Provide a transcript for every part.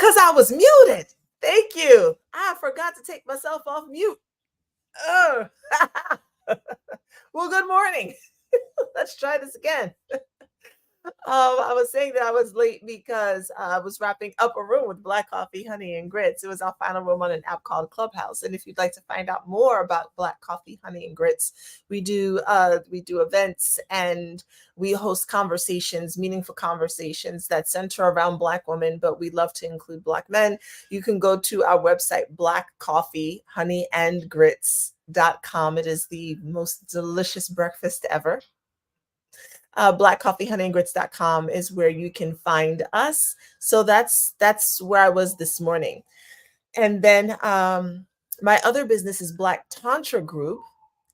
Because I was muted. Thank you. I forgot to take myself off mute. Oh. Well, good morning. Let's try this again. I was saying that I was late because I was wrapping up a room with black coffee, honey, and grits. It was our final room on an app called Clubhouse. And if you'd like to find out more about black coffee, honey, and grits, we do events and we host conversations, meaningful conversations that center around black women, but we love to include black men. You can go to our website, Black Coffee, Honey, and Grits.com. It is the most delicious breakfast ever. Blackcoffeehoneyandgrits.com is where you can find us. So that's where I was this morning. And then my other business is Black Tantra Group.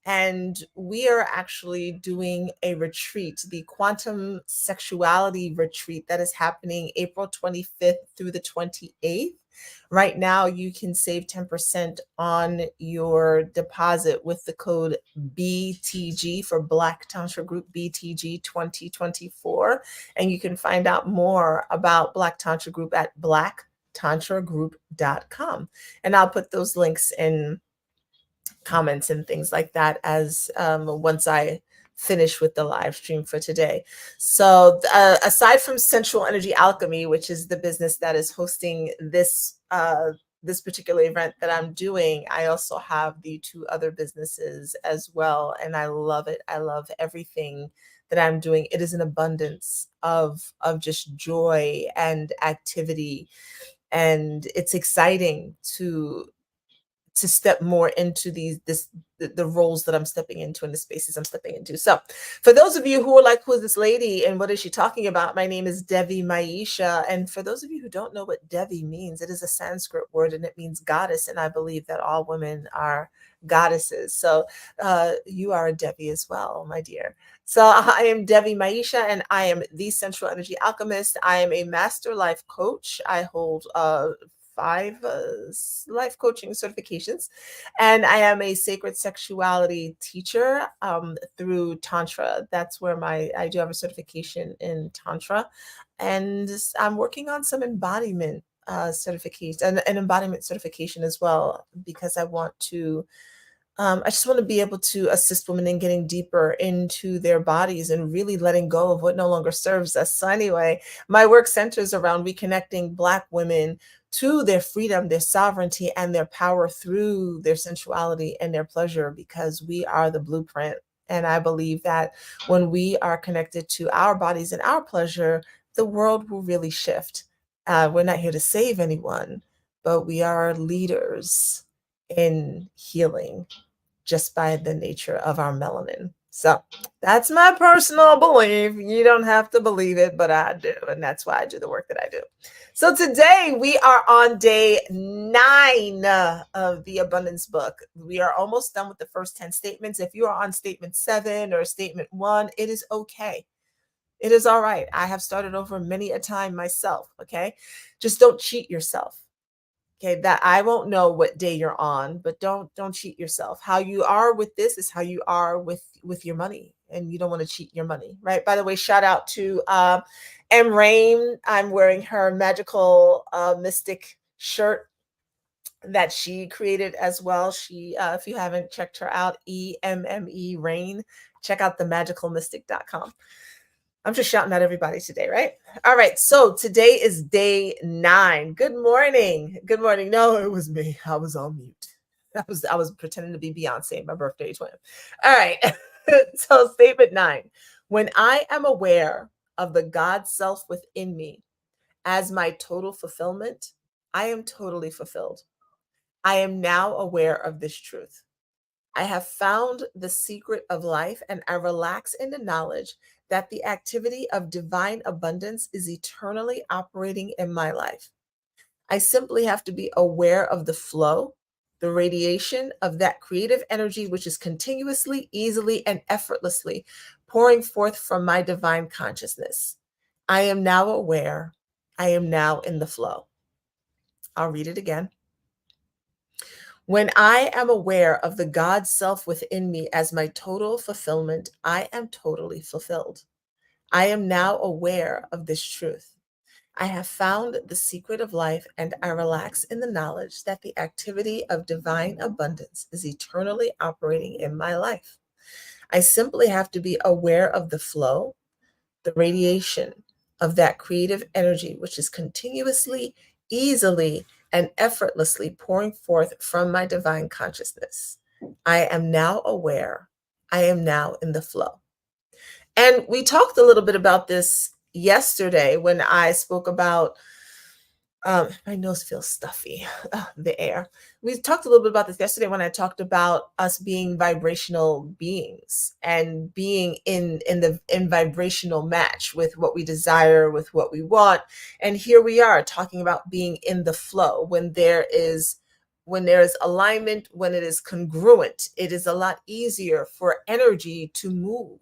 And we are actually doing a retreat, the Quantum Sexuality Retreat that is happening April 25th through the 28th. Right now, you can save 10% on your deposit with the code BTG for Black Tantra Group, BTG 2024. And you can find out more about Black Tantra Group at blacktantragroup.com. And I'll put those links in comments and things like that as once I finish with the live stream for today. So aside from Sensual Energy Alchemy, which is the business that is hosting this particular event that I'm doing, I also have the two other businesses as well, and I love it. I love everything that I'm doing. It is an abundance of just joy and activity, and it's exciting to step more into the roles that I'm stepping into and the spaces I'm stepping into. So for those of you who are like, who is this lady and what is she talking about? My name is Devi Maisha. And for those of you who don't know what Devi means, it is a Sanskrit word and it means goddess. And I believe that all women are goddesses. So you are a Devi as well, my dear. So I am Devi Maisha and I am the Sensual Energy Alchemist. I am a master life coach. I hold 5 life coaching certifications, and I am a sacred sexuality teacher through Tantra. That's where I do have a certification in Tantra, and I'm working on some embodiment certification and an embodiment certification as well, because I want to I just want to be able to assist women in getting deeper into their bodies and really letting go of what no longer serves us. So anyway, my work centers around reconnecting Black women to their freedom, their sovereignty, and their power through their sensuality and their pleasure, because we are the blueprint. And I believe that when we are connected to our bodies and our pleasure, the world will really shift. We're not here to save anyone, but we are leaders in healing just by the nature of our melanin. So that's my personal belief. You don't have to believe it, but I do. And that's why I do the work that I do. So today we are on day 9 of the Abundance book. We are almost done with the first 10 statements. If you are on statement 7 or statement 1, it is okay. It is all right. I have started over many a time myself. Okay. Just don't cheat yourself. Okay, that I won't know what day you're on, but don't cheat yourself. How you are with this is how you are with your money, and you don't want to cheat your money, right? By the way, shout out to M Rain. I'm wearing her magical mystic shirt that she created as well. She, if you haven't checked her out, EMME Rain, check out themagicalmystic.com. I'm just shouting at everybody today, right? All right. So today is day 9. Good morning. Good morning. No, it was me. I was on mute. I was pretending to be Beyonce, my birthday twin. All right. So statement 9. When I am aware of the God self within me as my total fulfillment, I am totally fulfilled. I am now aware of this truth. I have found the secret of life, and I relax in the knowledge that the activity of divine abundance is eternally operating in my life. I simply have to be aware of the flow, the radiation of that creative energy, which is continuously, easily, and effortlessly pouring forth from my divine consciousness. I am now aware. I am now in the flow. I'll read it again. When I am aware of the God self within me as my total fulfillment, I am totally fulfilled. I am now aware of this truth. I have found the secret of life, and I relax in the knowledge that the activity of divine abundance is eternally operating in my life. I simply have to be aware of the flow, the radiation of that creative energy, which is continuously, easily, and effortlessly pouring forth from my divine consciousness. I am now aware. I am now in the flow. And we talked a little bit about this yesterday when I spoke about my nose feels stuffy, the air. We talked a little bit about this yesterday when I talked about us being vibrational beings and being in vibrational match with what we desire, with what we want. And here we are talking about being in the flow when there is alignment, when it is congruent, it is a lot easier for energy to move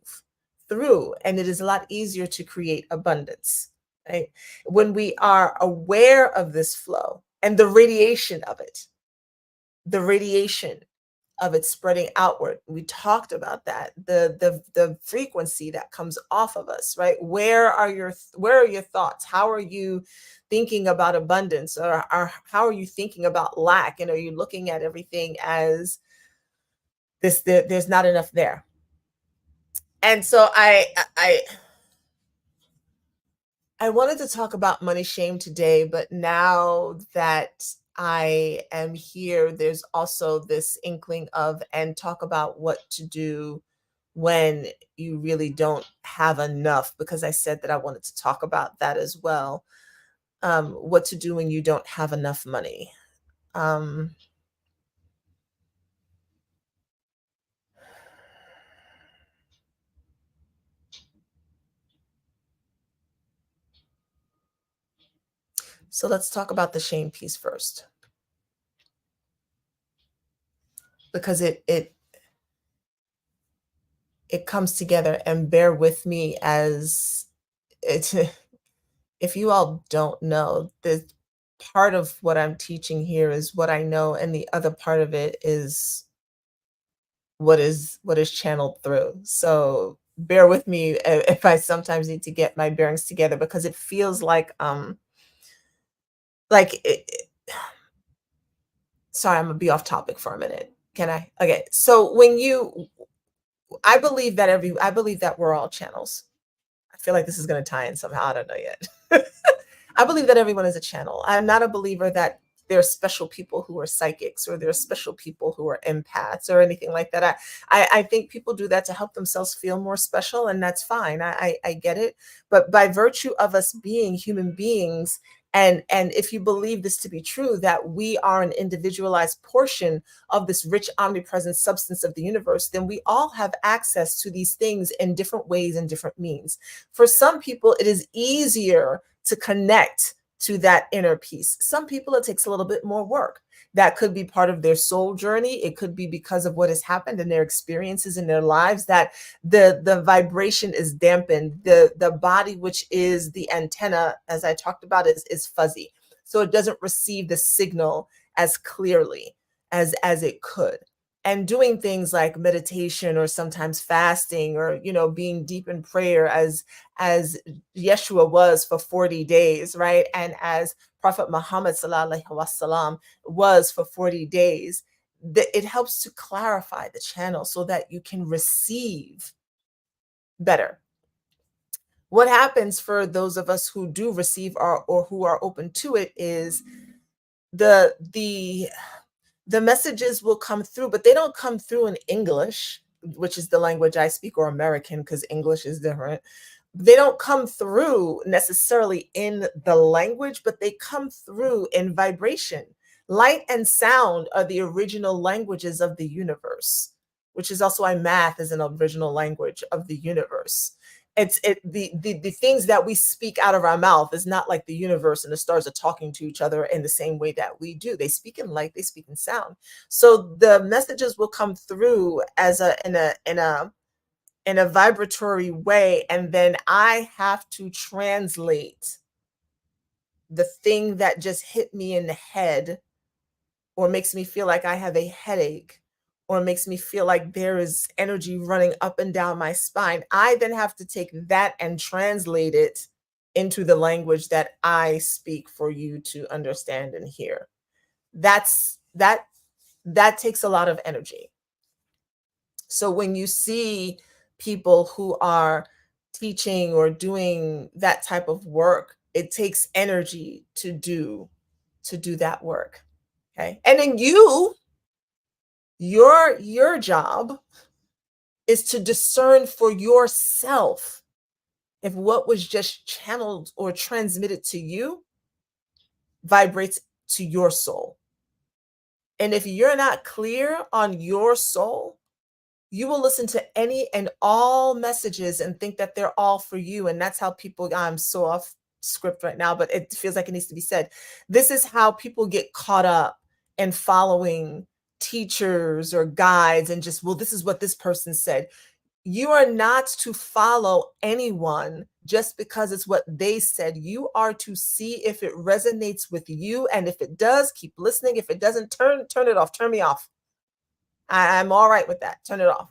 through, and it is a lot easier to create abundance, right? When we are aware of this flow and the radiation of it spreading outward. We talked about that. The frequency that comes off of us, right? Where are your thoughts? How are you thinking about abundance, or how are you thinking about lack? And are you looking at everything as there's not enough there? And so I wanted to talk about money shame today, but now that I am here, there's also this inkling of, and talk about what to do when you really don't have enough, because I said that I wanted to talk about that as well. What to do when you don't have enough money. Um, so let's talk about the shame piece first, because it comes together, and bear with me as it. If you all don't know, the part of what I'm teaching here is what I know, and the other part of it is what is channeled through. So bear with me if I sometimes need to get my bearings together, because it feels like sorry, I'm gonna be off topic for a minute. Can I? Okay. So when you I believe that we're all channels. I feel like this is gonna tie in somehow. I don't know yet. I believe that everyone is a channel. I'm not a believer that there are special people who are psychics, or there are special people who are empaths, or anything like that. I think people do that to help themselves feel more special, and that's fine. I get it. But by virtue of us being human beings, and if you believe this to be true, that we are an individualized portion of this rich, omnipresent substance of the universe, then we all have access to these things in different ways and different means. For some people, it is easier to connect to that inner peace. Some people, it takes a little bit more work. That could be part of their soul journey. It could be because of what has happened in their experiences in their lives, that the vibration is dampened. The body, which is the antenna, as I talked about, is fuzzy. So it doesn't receive the signal as clearly as it could. And doing things like meditation, or sometimes fasting, or being deep in prayer, as Yeshua was for 40 days, right? And as Prophet Muhammad sallallahu alaihi wasallam was for 40 days, it helps to clarify the channel so that you can receive better. What happens for those of us who do receive, or who are open to it, is the the the messages will come through, but they don't come through in English, which is the language I speak, or American, because English is different. They don't come through necessarily in the language, but they come through in vibration. Light and sound are the original languages of the universe, which is also why math is an original language of the universe. The things that we speak out of our mouth is not like the universe and the stars are talking to each other in the same way that we do. They speak in light, they speak in sound. So the messages will come through as in a vibratory way, and then I have to translate the thing that just hit me in the head, or makes me feel like I have a headache, or makes me feel like there is energy running up and down my spine. I then have to take that and translate it into the language that I speak for you to understand and hear. That's that takes a lot of energy. So when you see people who are teaching or doing that type of work, it takes energy to do that work. Okay. And then your job is to discern for yourself if what was just channeled or transmitted to you vibrates to your soul. And if you're not clear on your soul, you will listen to any and all messages and think that they're all for you. And that's how people, I'm so off script right now, but it feels like it needs to be said. This is how people get caught up in following teachers or guides and just, well, this is what this person said. You are not to follow anyone just because it's what they said. You are to see if it resonates with you. And if it does, keep listening. If it doesn't, turn it off. Turn me off. I'm all right with that. Turn it off.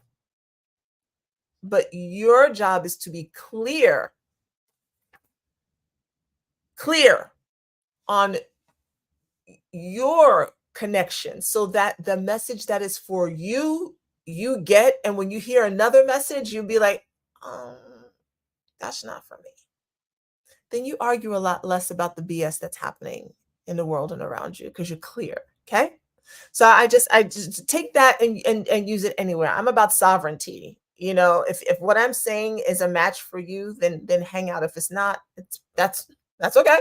But your job is to be clear on your connection so that the message that is for you, you get. And when you hear another message, you'll be like, that's not for me. Then you argue a lot less about the BS that's happening in the world and around you because you're clear. Okay. So I just take that and use it anywhere. I'm about sovereignty. You know, if what I'm saying is a match for you, then hang out. If it's not, that's okay.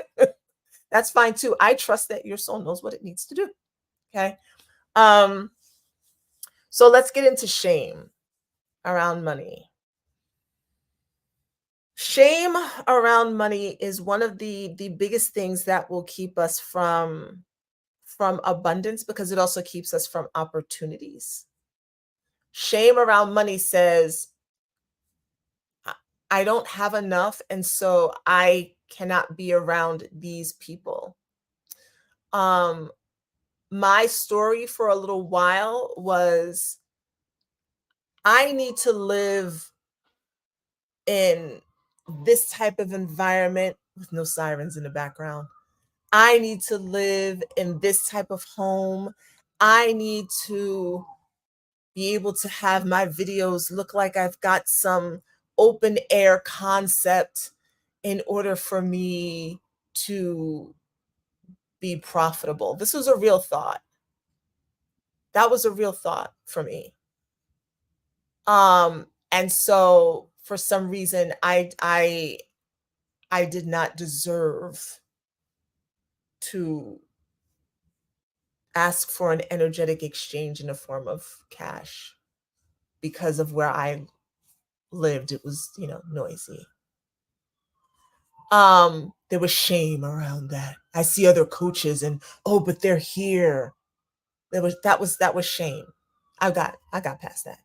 That's fine too. I trust that your soul knows what it needs to do. Okay. Um, so let's get into shame around money. Shame around money is one of the biggest things that will keep us from abundance because it also keeps us from opportunities. Shame around money says, I don't have enough, and so I cannot be around these people. Um, my story for a little while was I need to live in this type of environment with no sirens in the background. I need to live in this type of home. I need to be able to have my videos look like I've got some open air concept in order for me to be profitable. This was a real thought. That was a real thought for me. And so for some reason I did not deserve to ask for an energetic exchange in the form of cash because of where I lived. It was, noisy. There was shame around that. I see other coaches and, oh, but they're here. That was shame. I got past that.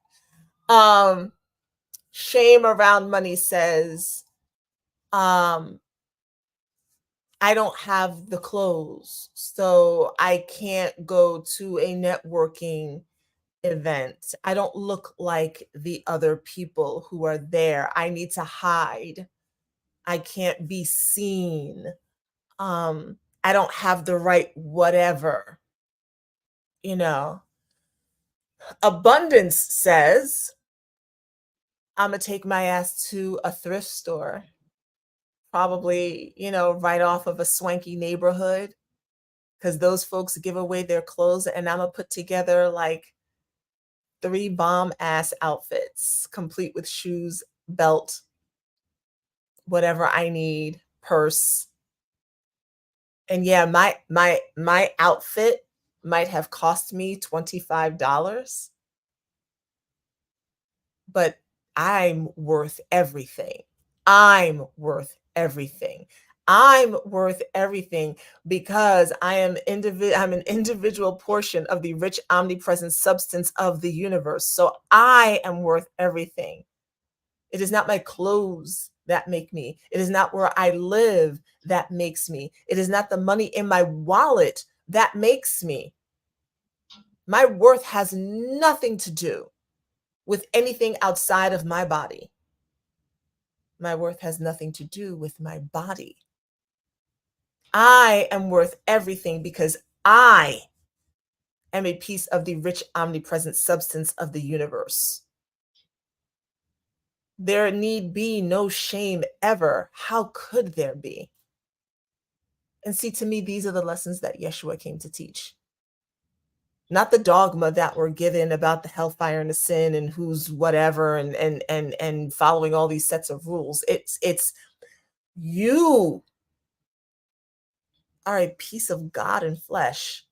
Shame around money says, um, I don't have the clothes, so I can't go to a networking event. I don't look like the other people who are there. I need to hide. I can't be seen. I don't have the right whatever, you know. Abundance says, I'm gonna take my ass to a thrift store, probably, right off of a swanky neighborhood, because those folks give away their clothes, and I'm gonna put together like 3 bomb ass outfits, complete with shoes, belt, whatever I need, purse. And yeah, my outfit might have cost me $25, but I'm worth everything. I'm worth everything. I'm worth everything because I'm an individual portion of the rich omnipresent substance of the universe. So I am worth everything. It is not my clothes that make me. It is not where I live that makes me. It is not the money in my wallet that makes me. My worth has nothing to do with anything outside of my body. My worth has nothing to do with my body. I am worth everything because I am a piece of the rich, omnipresent substance of the universe. There need be no shame ever. How could there be? And see, to me, these are the lessons that Yeshua came to teach. Not the dogma that we're given about the hellfire and the sin and who's whatever and following all these sets of rules. It's you are a piece of God in flesh.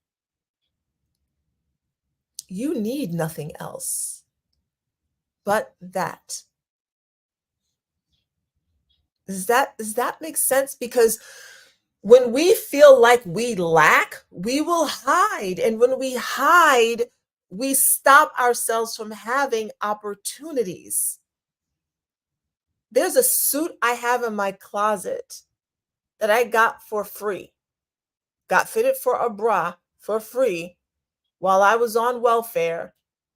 You need nothing else but that. Does that make sense? Because when we feel like we lack, we will hide. And when we hide, we stop ourselves from having opportunities. There's a suit I have in my closet that I got for free, got fitted for a bra for free while I was on welfare.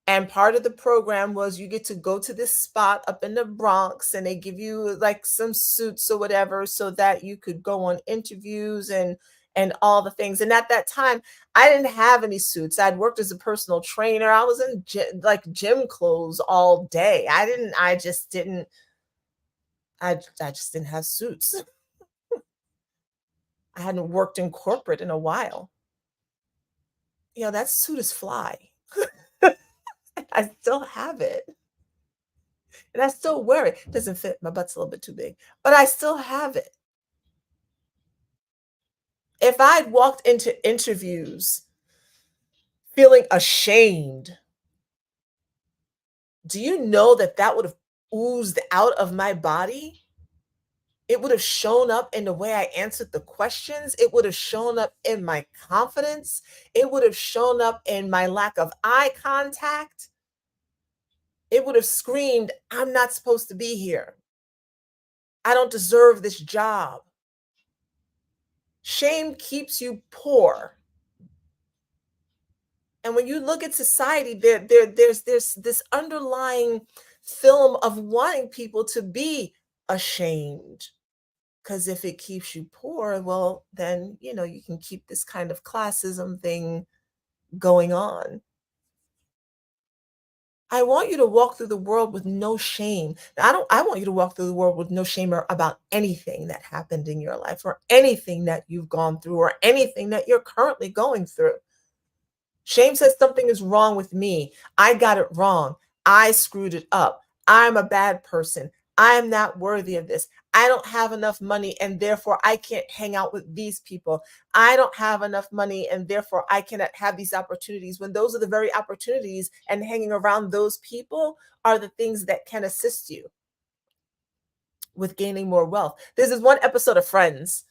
And part of the program was you get to go to this spot up in the Bronx and they give you like some suits or whatever so that you could go on interviews and all the things. And at that time, I didn't have any suits. I'd worked as a personal trainer. I was in like gym clothes all day. I just didn't have suits. I hadn't worked in corporate in a while. That suit is fly. I still have it. And I still wear it. It doesn't fit. My butt's a little bit too big, but I still have it. If I'd walked into interviews feeling ashamed, do you know that would have oozed out of my body? It would have shown up in the way I answered the questions. It would have shown up in my confidence. It would have shown up in my lack of eye contact. It would have screamed, I'm not supposed to be here. I don't deserve this job. Shame keeps you poor. And when you look at society, there's this underlying film of wanting people to be ashamed. Because if it keeps you poor, well, then, you can keep this kind of classism thing going on. I want you to walk through the world with no shame. I want you to walk through the world with no shame about anything that happened in your life or anything that you've gone through or anything that you're currently going through. Shame says something is wrong with me. I got it wrong. I screwed it up. I'm a bad person. I am not worthy of this. I don't have enough money and therefore I can't hang out with these people. I don't have enough money and therefore I cannot have these opportunities, when those are the very opportunities and hanging around those people are the things that can assist you with gaining more wealth. There's this one episode of Friends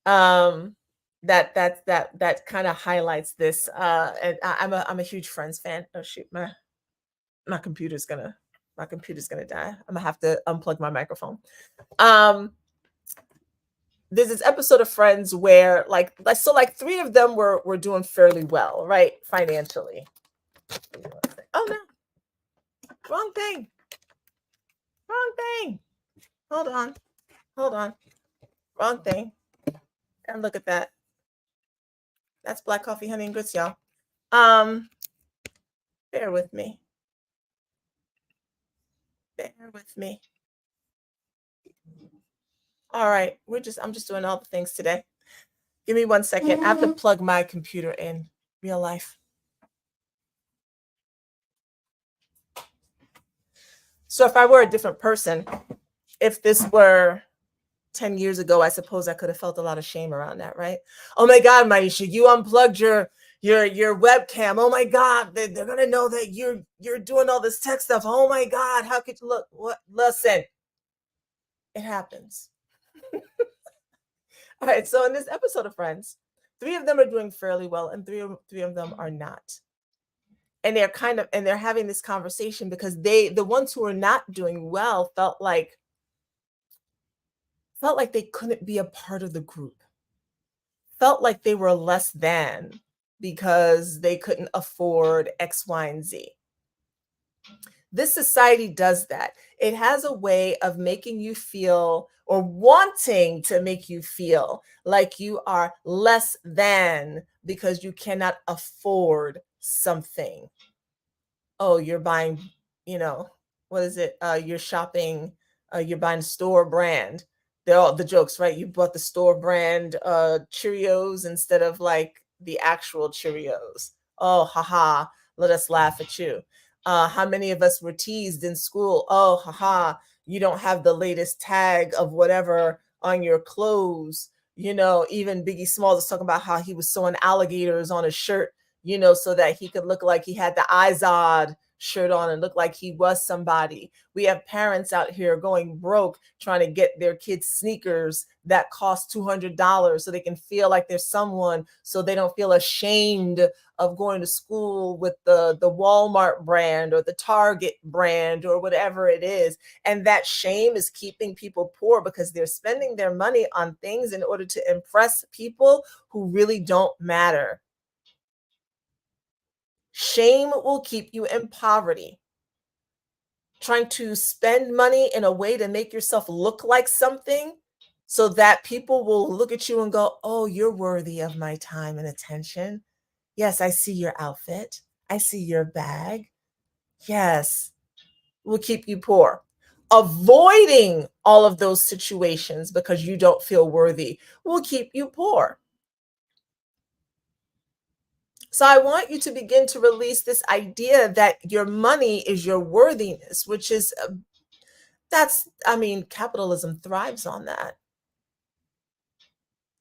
that kind of highlights this. And I'm a huge Friends fan. Oh shoot, my computer's gonna die. I'm gonna have to unplug my microphone. There's this episode of Friends where like three of them were doing fairly well, right? Financially. Oh no. Wrong thing. Hold on. Wrong thing. And look at that. That's black coffee, honey, and grits, y'all. Bear with me. All right, I'm just doing all the things today. Give me 1 second. I have to plug my computer in real life. So if I were a different person, if this were 10 years ago, I suppose I could have felt a lot of shame around that, right? Oh my God, Maisha, you unplugged your webcam. Oh my God, they're gonna know that you're doing all this tech stuff. Oh my God, how could you look? What? Listen, it happens. All right, so in this episode of Friends, 3 of them are doing fairly well, and three of them are not. And they're having this conversation because the ones who are not doing well felt like they couldn't be a part of the group, felt like they were less than because they couldn't afford X, Y, and Z. This society does that. It has a way of making you feel or wanting to make you feel like you are less than because you cannot afford something. Oh, you're buying, you know, what is it? You're shopping, you're buying store brand. They're all the jokes, right? You bought the store brand Cheerios instead of like the actual Cheerios. Oh, haha, let us laugh at you. How many of us were teased in school? Oh, haha, you don't have the latest tag of whatever on your clothes. You know, even Biggie Smalls was talking about how he was sewing alligators on his shirt, you know, so that he could look like he had the Izod shirt on and look like he was somebody. We have parents out here going broke trying to get their kids sneakers that cost $200 so they can feel like there's someone, so they don't feel ashamed of going to school with the Walmart brand or the Target brand or whatever it is. And that shame is keeping people poor because they're spending their money on things in order to impress people who really don't matter. Shame will keep you in poverty. Trying to spend money in a way to make yourself look like something so that people will look at you and go, "Oh, you're worthy of my time and attention. Yes, I see your outfit. I see your bag. Yes, will keep you poor." Avoiding all of those situations because you don't feel worthy will keep you poor. So I want you to begin to release this idea that your money is your worthiness, which is that's I mean, capitalism thrives on that.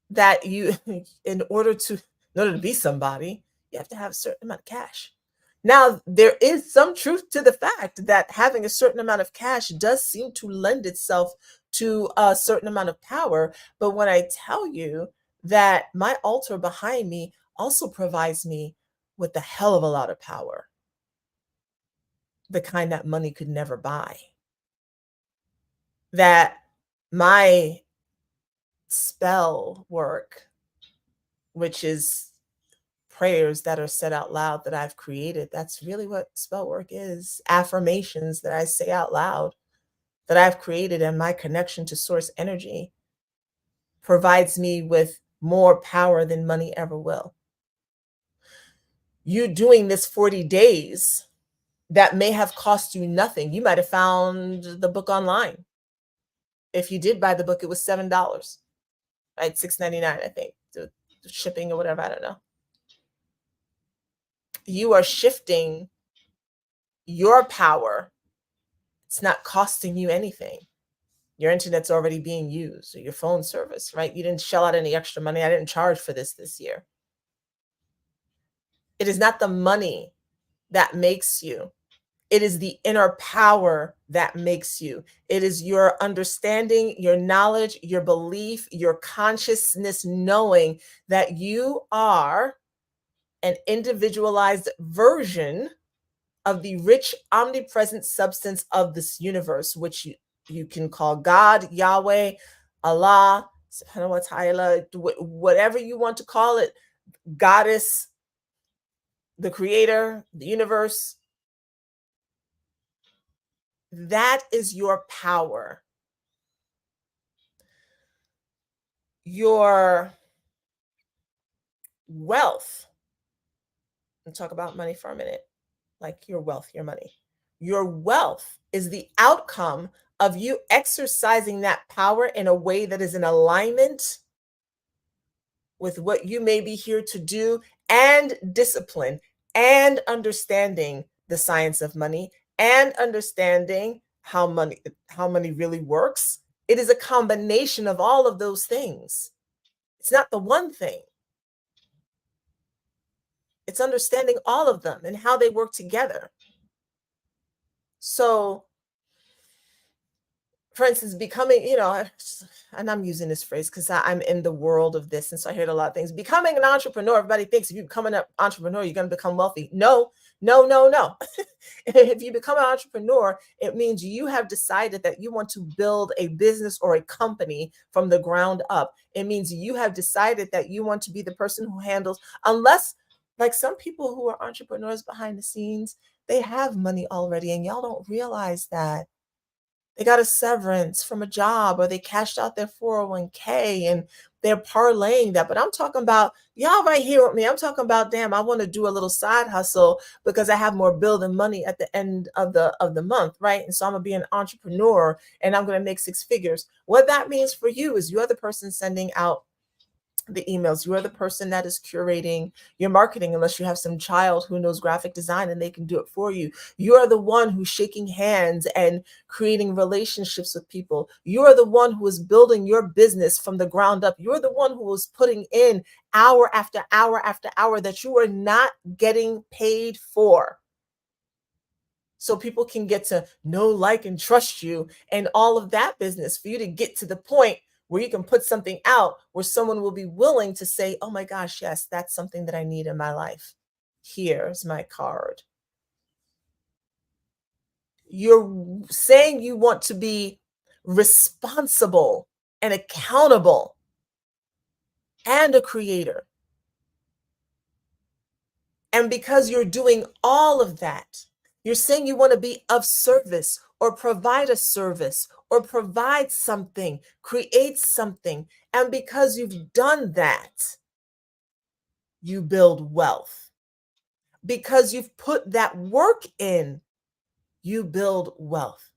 That you in order to be somebody, you have to have a certain amount of cash. Now, there is some truth to the fact that having a certain amount of cash does seem to lend itself to a certain amount of power. But when I tell you that my altar behind me also provides me with a hell of a lot of power, the kind that money could never buy, that my spell work, which is prayers that are said out loud that I've created. That's really what spell work is. Affirmations that I say out loud that I've created, and my connection to source energy provides me with more power than money ever will. You doing this 40 days that may have cost you nothing. You might have found the book online. If you did buy the book, it was $7, right? $6.99, I think, the shipping or whatever. I don't know. You are shifting your power. It's not costing you anything. Your internet's already being used, or your phone service, right? You didn't shell out any extra money. I didn't charge for this year. It is not the money that makes you. It is the inner power that makes you. It is your understanding, your knowledge, your belief, your consciousness knowing that you are an individualized version of the rich, omnipresent substance of this universe, which you can call God, Yahweh, Allah, subhanahu wa ta'ala, whatever you want to call it, goddess, the creator, the universe. That is your power. Your wealth, and talk about money for a minute, like your wealth, your money. Your wealth is the outcome of you exercising that power in a way that is in alignment with what you may be here to do, and discipline, and understanding the science of money, and understanding how money really works. It is a combination of all of those things. It's not the one thing. It's understanding all of them and how they work together. So, for instance, becoming, and I'm using this phrase because I'm in the world of this. And so I heard a lot of things. Becoming an entrepreneur, everybody thinks if you become an entrepreneur, you're going to become wealthy. No, no, no, no. If you become an entrepreneur, it means you have decided that you want to build a business or a company from the ground up. It means you have decided that you want to be the person who handles, unless, like some people who are entrepreneurs behind the scenes, they have money already, and y'all don't realize that. They got a severance from a job or they cashed out their 401k and they're parlaying that. But I'm talking about y'all right here with me. I'm talking about, damn, I want to do a little side hustle because I have more bill than money at the end of the month, right? And so I'm gonna be an entrepreneur and I'm gonna make six figures. What that means for you is you're the person sending out the emails. You are the person that is curating your marketing, unless you have some child who knows graphic design and they can do it for you. You are the one who's shaking hands and creating relationships with people. You are the one who is building your business from the ground up. You're the one who is putting in hour after hour after hour that you are not getting paid for. So people can get to know, like, and trust you and all of that business for you to get to the point where you can put something out where someone will be willing to say, oh my gosh, yes, that's something that I need in my life. Here's my card. You're saying you want to be responsible and accountable and a creator. And because you're doing all of that, you're saying you want to be of service or provide a service or provide something, create something. And because you've done that, you build wealth. Because you've put that work in, you build wealth.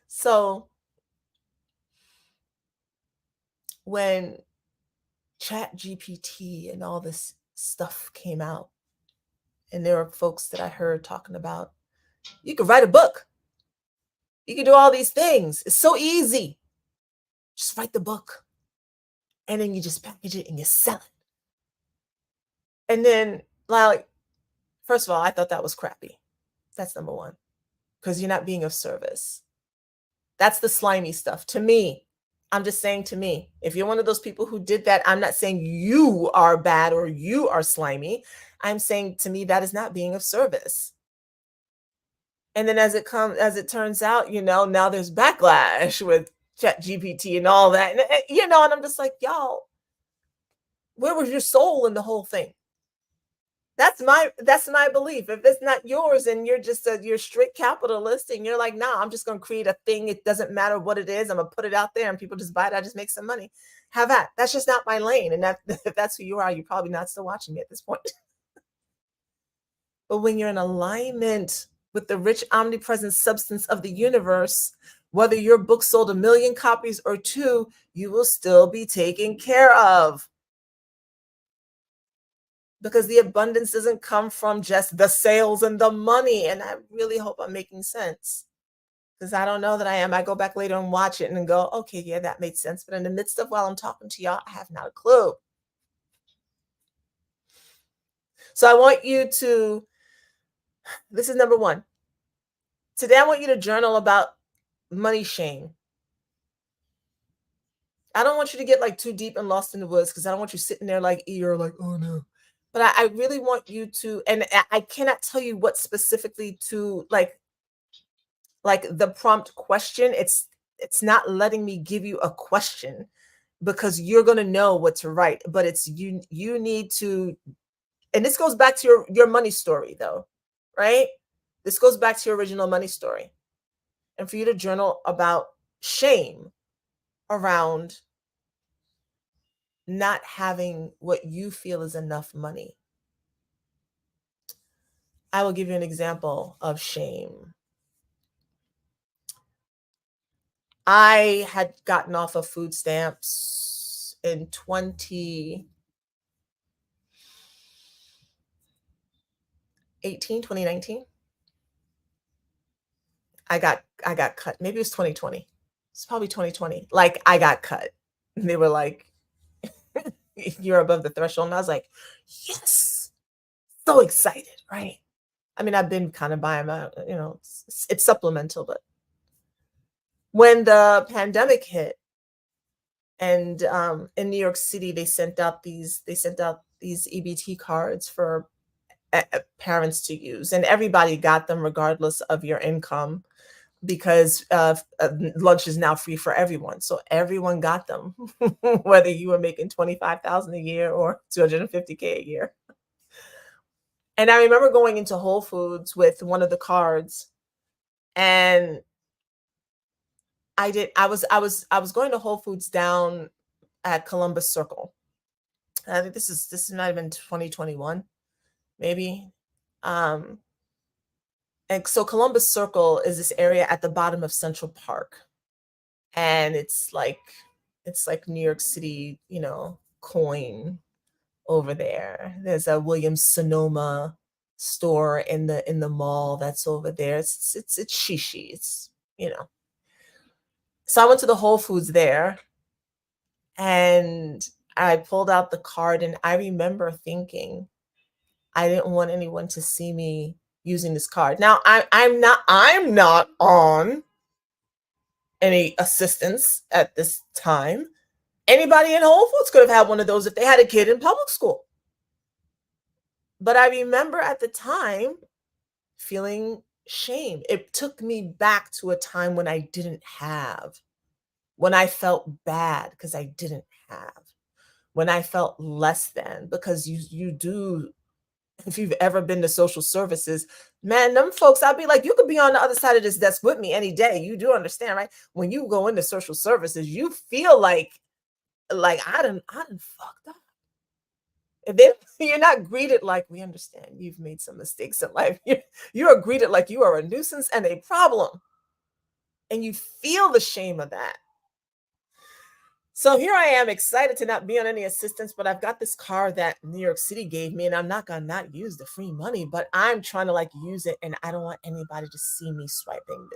So when Chat GPT and all this stuff came out, and there were folks that I heard talking about, you could write a book. You can do all these things. It's so easy. Just write the book. And then you just package it and you sell it. And then, like, first of all, I thought that was crappy. That's number one, because you're not being of service. That's the slimy stuff. To me, I'm just saying, to me, if you're one of those people who did that, I'm not saying you are bad or you are slimy. I'm saying, to me, that is not being of service. And then as it turns out, now there's backlash with Chat GPT and all that. And I'm just like, y'all, where was your soul in the whole thing? That's my belief. If it's not yours and you're strict capitalist and you're like, nah, I'm just gonna create a thing. It doesn't matter what it is. I'm gonna put it out there and people just buy it. I just make some money. Have that. That's just not my lane. And that if that's who you are, you're probably not still watching me at this point. But when you're in alignment with the rich, omnipresent substance of the universe, whether your book sold 1,000,000 copies or two, you will still be taken care of. Because the abundance doesn't come from just the sales and the money. And I really hope I'm making sense, because I don't know that I am. I go back later and watch it and go, okay, yeah, that made sense. But in the midst of while I'm talking to y'all, I have not a clue. So I want you to, this is number one. Today, I want you to journal about money shame. I don't want you to get like too deep and lost in the woods, because I don't want you sitting there like you're like, oh no. But I really want you to, and I cannot tell you what specifically to like the prompt question. It's not letting me give you a question, because you're going to know what to write, but it's you need to, and this goes back to your money story though, right? This goes back to your original money story, and for you to journal about shame around not having what you feel is enough money. I will give you an example of shame. I had gotten off of food stamps in 2019. I got cut. Maybe it was 2020. It's probably 2020. Like, I got cut. They were like, you're above the threshold. And I was like, yes, so excited, right? I mean, I've been kind of buying my, it's supplemental, but when the pandemic hit, and in New York City, they sent out these EBT cards for parents to use, and everybody got them regardless of your income, because lunch is now free for everyone. So everyone got them, whether you were making 25,000 a year or 250K a year. And I remember going into Whole Foods with one of the cards, and I was going to Whole Foods down at Columbus Circle. I think this might have been 2021, maybe. Um, and so Columbus Circle is this area at the bottom of Central Park, and it's like New York City, coin over there. There's a Williams Sonoma store in the mall that's over there. It's shishi. You know. So I went to the Whole Foods there, and I pulled out the card, and I remember thinking I didn't want anyone to see me using this card. Now I'm not on any assistance at this time. Anybody in Whole Foods could have had one of those if they had a kid in public school. But I remember at the time feeling shame. It took me back to a time when I didn't have, when I felt bad because I didn't have, when I felt less than, because you do. If you've ever been to social services, man, them folks, I'd be like, you could be on the other side of this desk with me any day. You do understand, right? When you go into social services, you feel like I done fucked up. And then you're not greeted like, we understand you've made some mistakes in life. You are greeted like you are a nuisance and a problem. And you feel the shame of that. So here I am, excited to not be on any assistance, but I've got this car that New York City gave me, and I'm not gonna not use the free money, but I'm trying to like use it, and I don't want anybody to see me swiping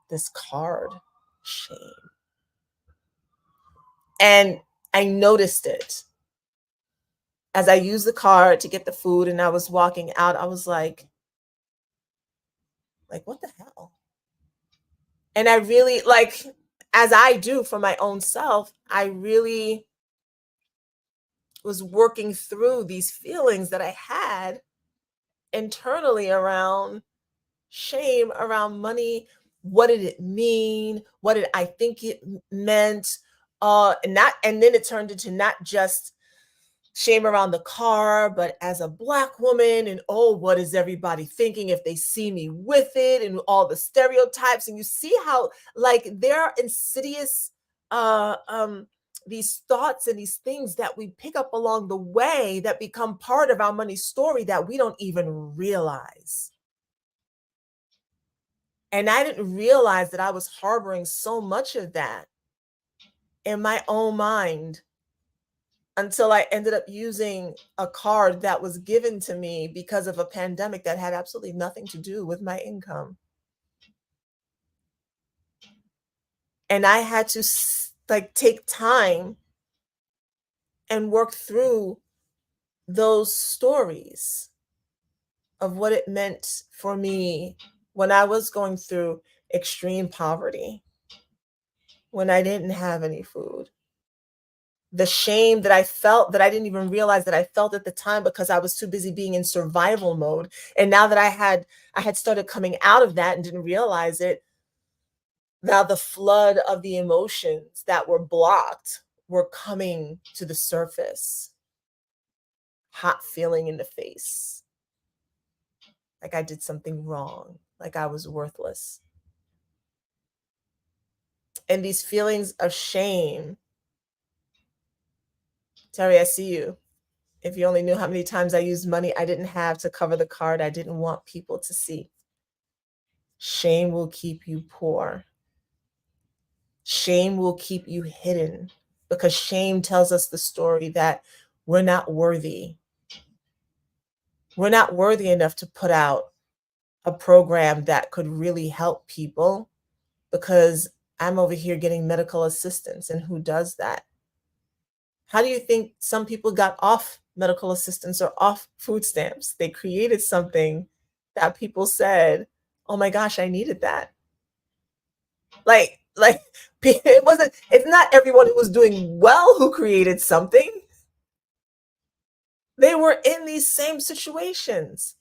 this card. Shame. And I noticed it as I used the card to get the food, and I was walking out. I was like, what the hell? And I really like, as I do for my own self, I really was working through these feelings that I had internally around shame, around money. What did it mean? What did I think it meant? And then it turned into not just shame around the car, but as a Black woman, and oh, what is everybody thinking if they see me with it, and all the stereotypes. And you see how like there are insidious uh um these thoughts and these things that we pick up along the way that become part of our money story that we don't even realize. And I didn't realize that I was harboring so much of that in my own mind until I ended up using a card that was given to me because of a pandemic that had absolutely nothing to do with my income. And I had to like take time and work through those stories of what it meant for me when I was going through extreme poverty, when I didn't have any food. The shame that I felt that I didn't even realize that I felt at the time because I was too busy being in survival mode. And now that I had started coming out of that and didn't realize it, now the flood of the emotions that were blocked were coming to the surface. Hot feeling in the face, like I did something wrong, like I was worthless. And these feelings of shame, Terry, I see you. If you only knew how many times I used money I didn't have to cover the card I didn't want people to see. Shame will keep you poor. Shame will keep you hidden because shame tells us the story that we're not worthy. We're not worthy enough to put out a program that could really help people because I'm over here getting medical assistance. And who does that? How do you think some people got off medical assistance or off food stamps? They created something that people said, "Oh my gosh, I needed that." Like it's not everyone who was doing well who created something. They were in these same situations.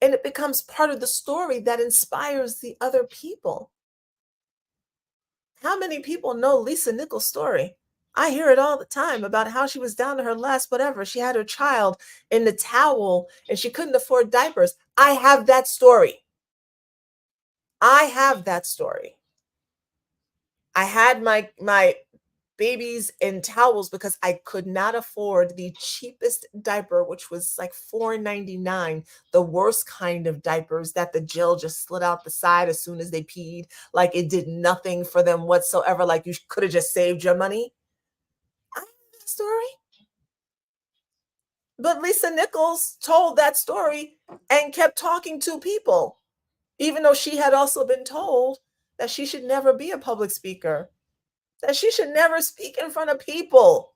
And it becomes part of the story that inspires the other people. How many people know Lisa Nichols' story? I hear it all the time about how she was down to her last whatever. She had her child in the towel and she couldn't afford diapers. I have that story. I have that story. I had my babies in towels because I could not afford the cheapest diaper, which was like $4.99, the worst kind of diapers that the gel just slid out the side as soon as they peed. Like it did nothing for them whatsoever. Like you could have just saved your money. I know that story. But Lisa Nichols told that story and kept talking to people, even though she had also been told that she should never be a public speaker, that she should never speak in front of people.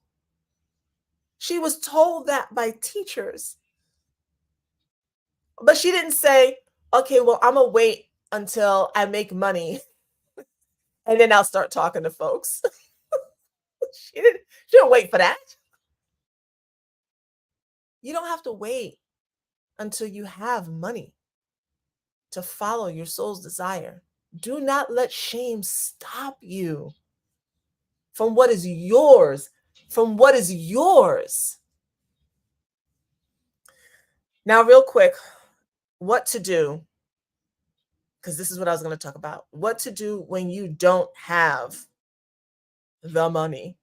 She was told that by teachers. But she didn't say, okay, well, I'm going to wait until I make money and then I'll start talking to folks. She didn't wait for that. You don't have to wait until you have money to follow your soul's desire. Do not let shame stop you from what is yours, from what is yours. Now, real quick, what to do, because this is what I was going to talk about. What to do when you don't have the money,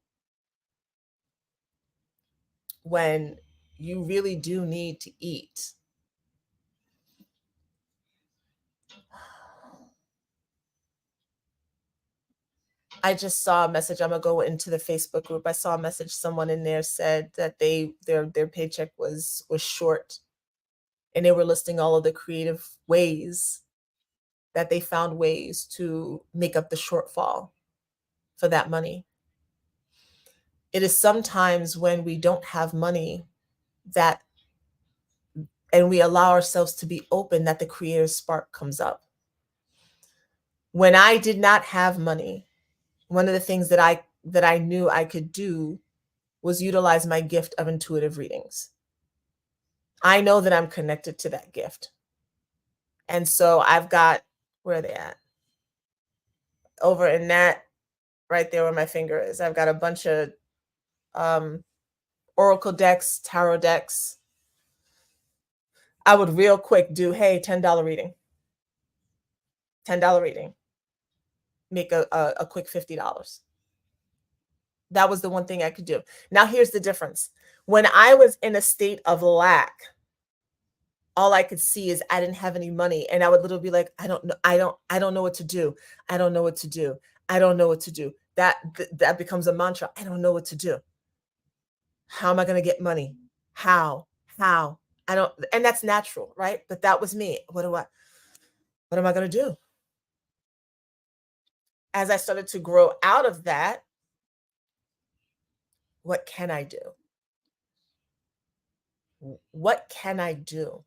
when you really do need to eat. I just saw a message. I'm gonna go into the Facebook group. I saw a message. Someone in there said that their paycheck was short, and they were listing all of the creative ways that they found ways to make up the shortfall for that money. It is sometimes when we don't have money that, and we allow ourselves to be open, that the creative spark comes up. When I did not have money, one of the things that I knew I could do was utilize my gift of intuitive readings. I know that I'm connected to that gift. And so I've got, where are they at? Over in that, right there where my finger is. I've got a bunch of um, oracle decks, tarot decks. I would real quick do, hey, $10 reading. $10 reading. Make a quick $50. That was the one thing I could do. Now here's the difference. When I was in a state of lack, all I could see is I didn't have any money. And I would literally be like, I don't know what to do. I don't know what to do. I don't know what to do. That becomes a mantra. I don't know what to do. How am I going to get money? How? I don't, and that's natural, right? But that was me. What am I going to do? As I started to grow out of that, what can I do? What can I do?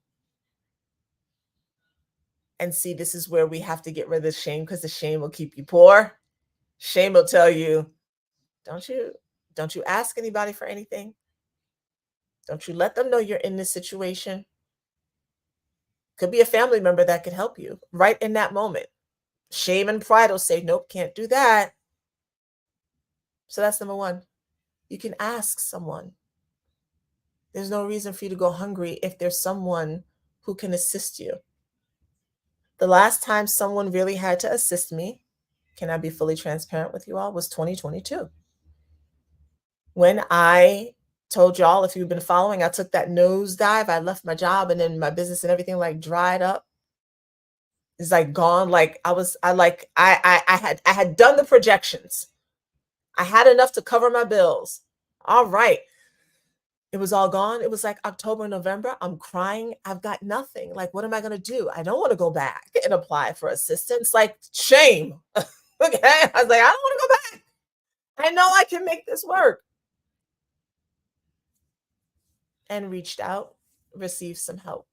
And see, this is where we have to get rid of the shame, because the shame will keep you poor. Shame will tell you, don't you ask anybody for anything? Don't you let them know you're in this situation? Could be a family member that could help you right in that moment. Shame and pride will say, nope, can't do that. So that's number one. You can ask someone. There's no reason for you to go hungry if there's someone who can assist you. The last time someone really had to assist me, can I be fully transparent with you all, was 2022. When I told y'all, if you've been following, I took that nosedive. I left my job and then my business and everything like dried up. It's like gone. Like I had done the projections. I had enough to cover my bills. All right. It was all gone. It was like October, November. I'm crying. I've got nothing. Like, what am I going to do? I don't want to go back and apply for assistance. Like, shame. Okay. I was like, I don't want to go back. I know I can make this work. And reached out, received some help.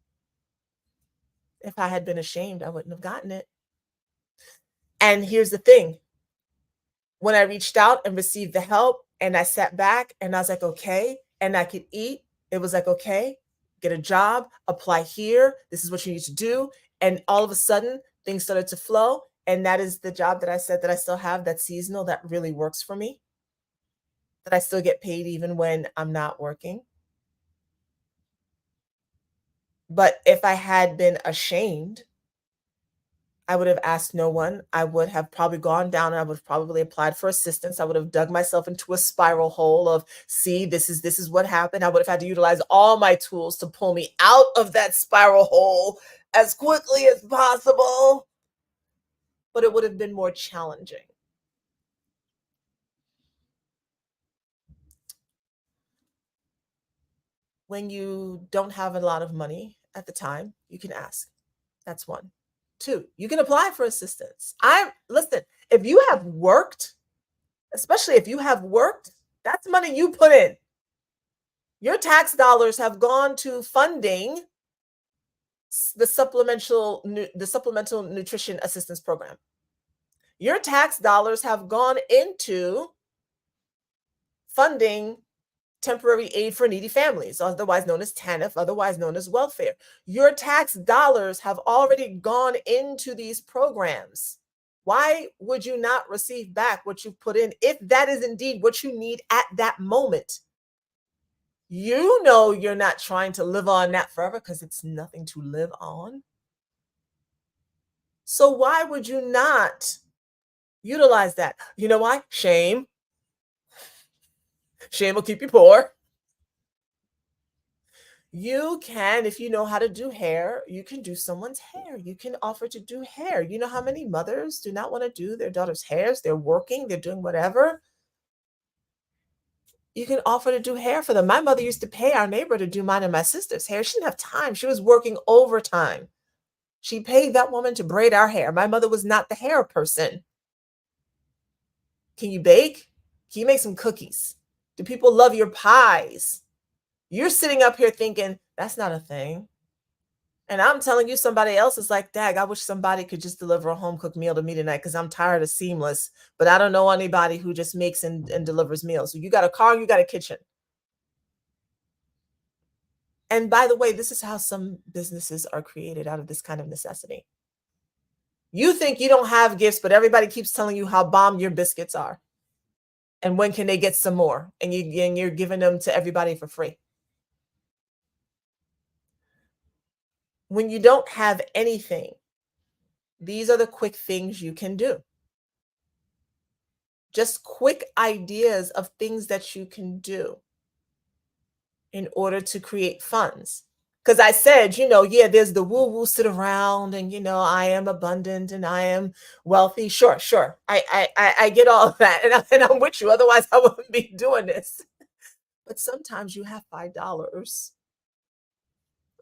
If I had been ashamed, I wouldn't have gotten it. And here's the thing. When I reached out and received the help and I sat back and I was like, okay, and I could eat, it was like, okay, get a job, apply here. This is what you need to do. And all of a sudden, things started to flow. And that is the job that I said that I still have, that's seasonal, that really works for me. that I still get paid even when I'm not working. But if I had been ashamed, I would have asked no one. I would have probably gone down and I would have probably applied for assistance. I would have dug myself into a spiral hole of, see, this is what happened. I would have had to utilize all my tools to pull me out of that spiral hole as quickly as possible. But it would have been more challenging. When you don't have a lot of money at the time, you can ask. That's one. Two, you can apply for assistance. I listen, if you have worked, especially if you have worked, that's money you put in. Your tax dollars have gone to funding the supplemental nutrition assistance program. Your tax dollars have gone into funding temporary aid for needy families, otherwise known as TANF, otherwise known as welfare. Your tax dollars have already gone into these programs. Why would you not receive back what you put in if that is indeed what you need at that moment? You know you're not trying to live on that forever because it's nothing to live on. So why would you not utilize that? You know why? Shame. Shame will keep you poor. You can, if you know how to do hair, you can do someone's hair. You can offer to do hair. You know how many mothers do not want to do their daughter's hairs? They're working, they're doing whatever. You can offer to do hair for them. My mother used to pay our neighbor to do mine and my sister's hair. She didn't have time. She was working overtime. She paid that woman to braid our hair. My mother was not the hair person. Can you bake? Can you make some cookies? Do people love your pies? You're sitting up here thinking, that's not a thing. And I'm telling you, somebody else is like, dag, I wish somebody could just deliver a home cooked meal to me tonight because I'm tired of seamless. But I don't know anybody who just makes and delivers meals. So you got a car, you got a kitchen. And by the way, this is how some businesses are created out of this kind of necessity. You think you don't have gifts, but everybody keeps telling you how bomb your biscuits are. And when can they get some more? And you're giving them to everybody for free. When you don't have anything, these are the quick things you can do. Just quick ideas of things that you can do in order to create funds. Because I said, yeah, there's the woo woo sit around and, I am abundant and I am wealthy. Sure, sure. I get all of that. And I'm with you. Otherwise, I wouldn't be doing this. But sometimes you have $5,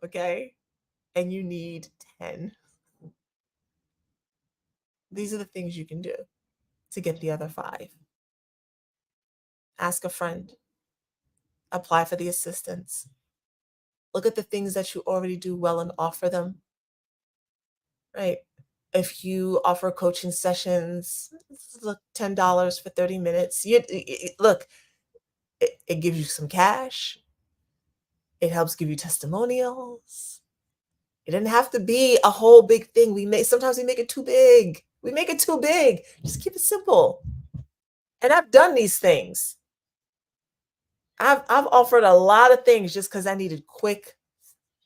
okay? And you need 10. These are the things you can do to get the other 5. Ask a friend, apply for the assistance. Look at the things that you already do well and offer them, right? If you offer coaching sessions, look, $10 for 30 minutes. Look, it gives you some cash. It helps give you testimonials. It didn't have to be a whole big thing. Sometimes we make it too big. We make it too big. Just keep it simple. And I've done these things. I've offered a lot of things just because I needed quick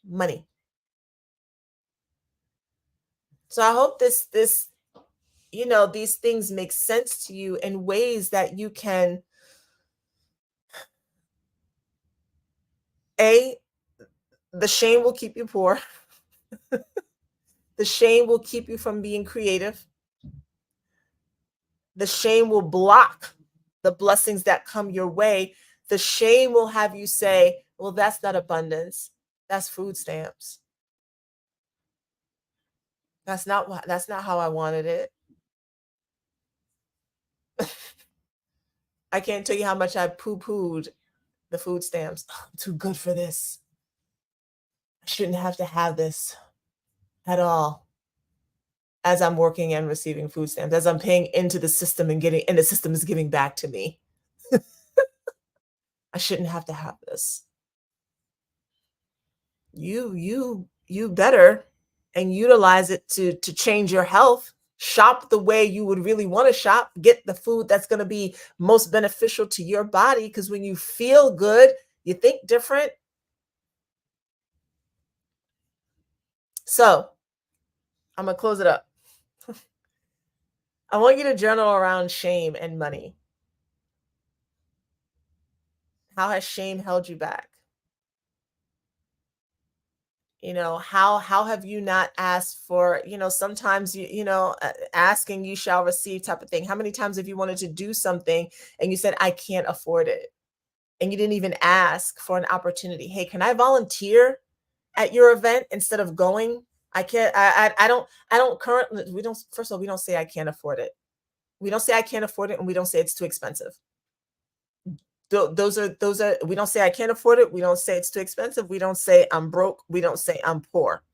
money. So I hope these things make sense to you in ways that you can the shame will keep you poor. The shame will keep you from being creative. The shame will block the blessings that come your way. The shame will have you say, well, that's not abundance. That's food stamps. That's not how I wanted it. I can't tell you how much I poo-pooed the food stamps. Oh, I'm too good for this. I shouldn't have to have this at all. As I'm working and receiving food stamps, as I'm paying into the system and the system is giving back to me. I shouldn't have to have this. You better and utilize it to change your health. Shop the way you would really want to shop. Get the food that's going to be most beneficial to your body, because when you feel good, you think different. So I'm going to close it up. I want you to journal around shame and money. How has shame held you back? How have you not asked for, sometimes asking you shall receive type of thing. How many times have you wanted to do something and you said, I can't afford it? And you didn't even ask for an opportunity. Hey, can I volunteer at your event instead of going? I can't, I don't currently, we don't, first of all, we don't say I can't afford it. We don't say I can't afford it, and we don't say it's too expensive. Those are, we don't say I can't afford it. We don't say it's too expensive. We don't say I'm broke. We don't say I'm poor.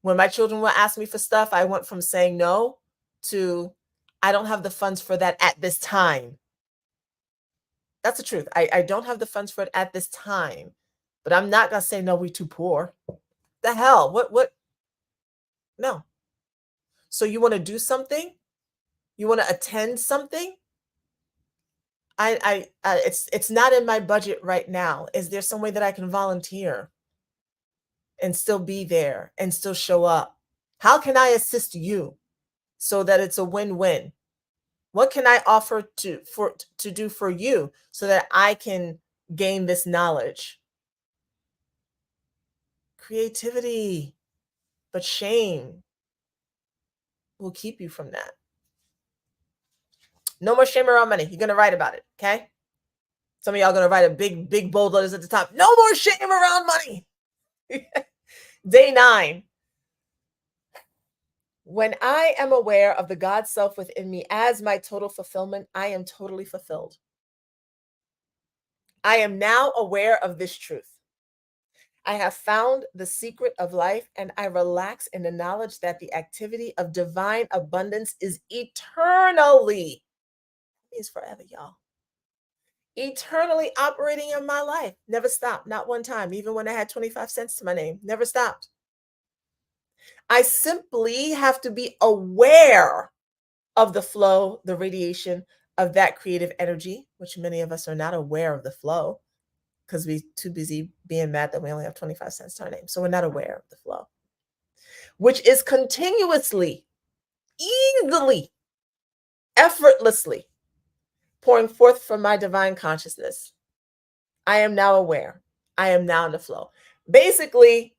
When my children will ask me for stuff, I went from saying no to I don't have the funds for that at this time. That's the truth. I don't have the funds for it at this time, but I'm not gonna say no, we too poor. The hell? What? No. So you want to do something? You want to attend something? It's not in my budget right now. Is there some way that I can volunteer and still be there and still show up? How can I assist you so that it's a win-win? What can I offer to do for you so that I can gain this knowledge? Creativity, but shame will keep you from that. No more shame around money. You're gonna write about it, okay? Some of y'all gonna write a big bold letters at the top. No more shame around money. Day 9. When I am aware of the God self within me as my total fulfillment, I am totally fulfilled. I am now aware of this truth. I have found the secret of life, and I relax in the knowledge that the activity of divine abundance is eternally, means forever, y'all, eternally operating in my life. Never stopped, not one time, even when I had 25 cents to my name, never stopped. I simply have to be aware of the flow, the radiation of that creative energy, which many of us are not aware of the flow because we're too busy being mad that we only have 25 cents to our name. So we're not aware of the flow, which is continuously, easily, effortlessly pouring forth from my divine consciousness. I am now aware. I am now in the flow. Basically,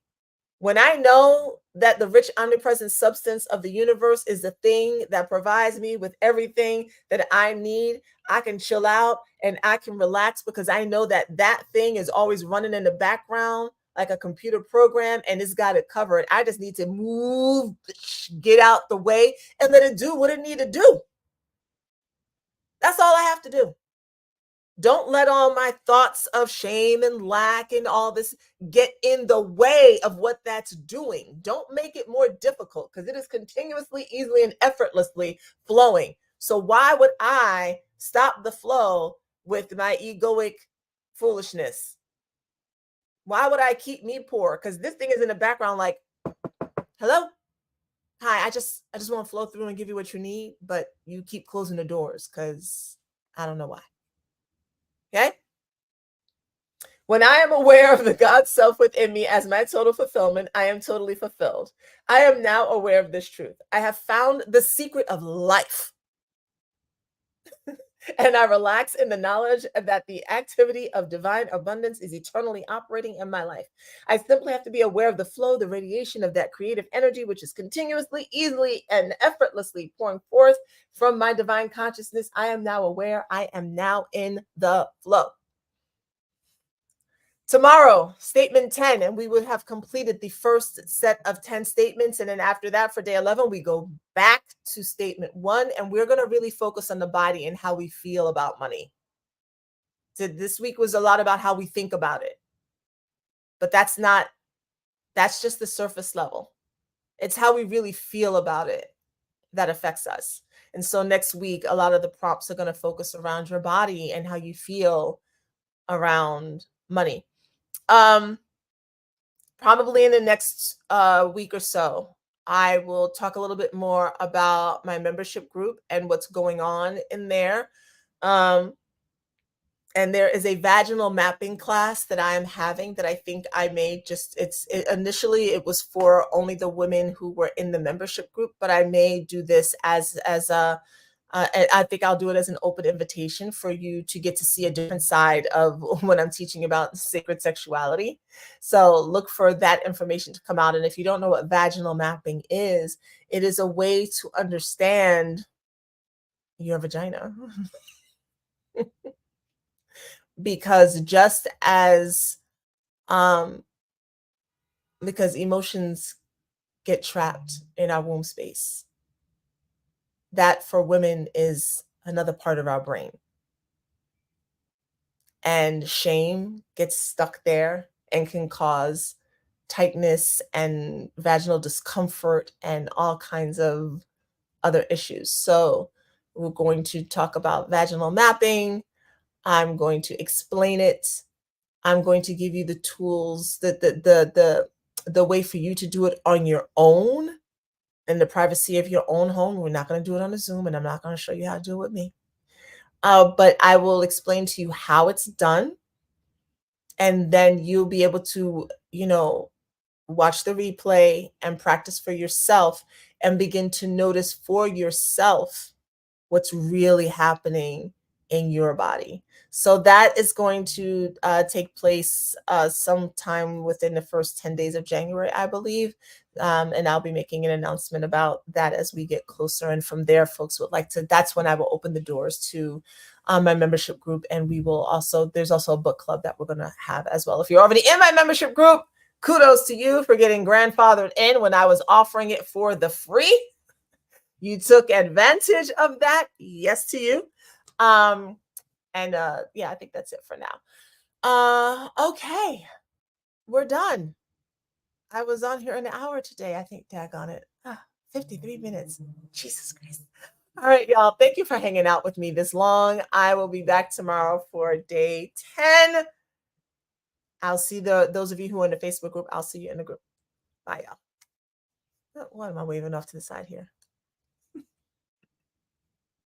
when I know that the rich, omnipresent substance of the universe is the thing that provides me with everything that I need, I can chill out and I can relax because I know that that thing is always running in the background like a computer program, and it's got it covered. I just need to move, get out the way, and let it do what it need to do. That's all I have to do. Don't let all my thoughts of shame and lack and all this get in the way of what that's doing. Don't make it more difficult because it is continuously, easily, and effortlessly flowing. So why would I stop the flow with my egoic foolishness? Why would I keep me poor? Because this thing is in the background like, hello? Hi, I just want to flow through and give you what you need, but you keep closing the doors because I don't know why. Okay? When I am aware of the God self within me as my total fulfillment, I am totally fulfilled. I am now aware of this truth. I have found the secret of life. And I relax in the knowledge that the activity of divine abundance is eternally operating in my life. I simply have to be aware of the flow, the radiation of that creative energy, which is continuously, easily, and effortlessly pouring forth from my divine consciousness. I am now aware. I am now in the flow. Tomorrow, statement 10, and we would have completed the first set of 10 statements. And then after that, for day 11, we go back to statement 1, and we're going to really focus on the body and how we feel about money. So this week was a lot about how we think about it, but that's just the surface level. It's how we really feel about it that affects us. And so next week, a lot of the prompts are going to focus around your body and how you feel around money. Probably in the next week or so, I will talk a little bit more about my membership group and what's going on in there. Um, and there is a vaginal mapping class that I am having that I think I may just initially it was for only the women who were in the membership group, but I may do this as a and I think I'll do it as an open invitation for you to get to see a different side of when I'm teaching about sacred sexuality. So look for that information to come out. And if you don't know what vaginal mapping is, it is a way to understand your vagina. Because just as um because emotions get trapped in our womb space, that for women is another part of our brain, and shame gets stuck there and can cause tightness and vaginal discomfort and all kinds of other issues. So we're going to talk about vaginal mapping. I'm going to explain it. I'm going to give you the tools, the way for you to do it on your own in the privacy of your own home. We're not going to do it on a Zoom, and I'm not going to show you how to do it with me. But I will explain to you how it's done, and then you'll be able to, watch the replay and practice for yourself and begin to notice for yourself what's really happening in your body. So that is going to take place sometime within the first 10 days of January, I believe. And I'll be making an announcement about that as we get closer. And from there, folks would like to, that's when I will open the doors to my membership group. And we will also, there's also a book club that we're going to have as well. If you're already in my membership group, kudos to you for getting grandfathered in when I was offering it for the free. You took advantage of that. Yes to you. And yeah, I think that's it for now. Okay. We're done. I was on here an hour today, I think, daggone it. 53 minutes. Jesus Christ. All right, y'all. Thank you for hanging out with me this long. I will be back tomorrow for day 10. I'll see those of you who are in the Facebook group. I'll see you in the group. Bye, y'all. What am I waving off to the side here?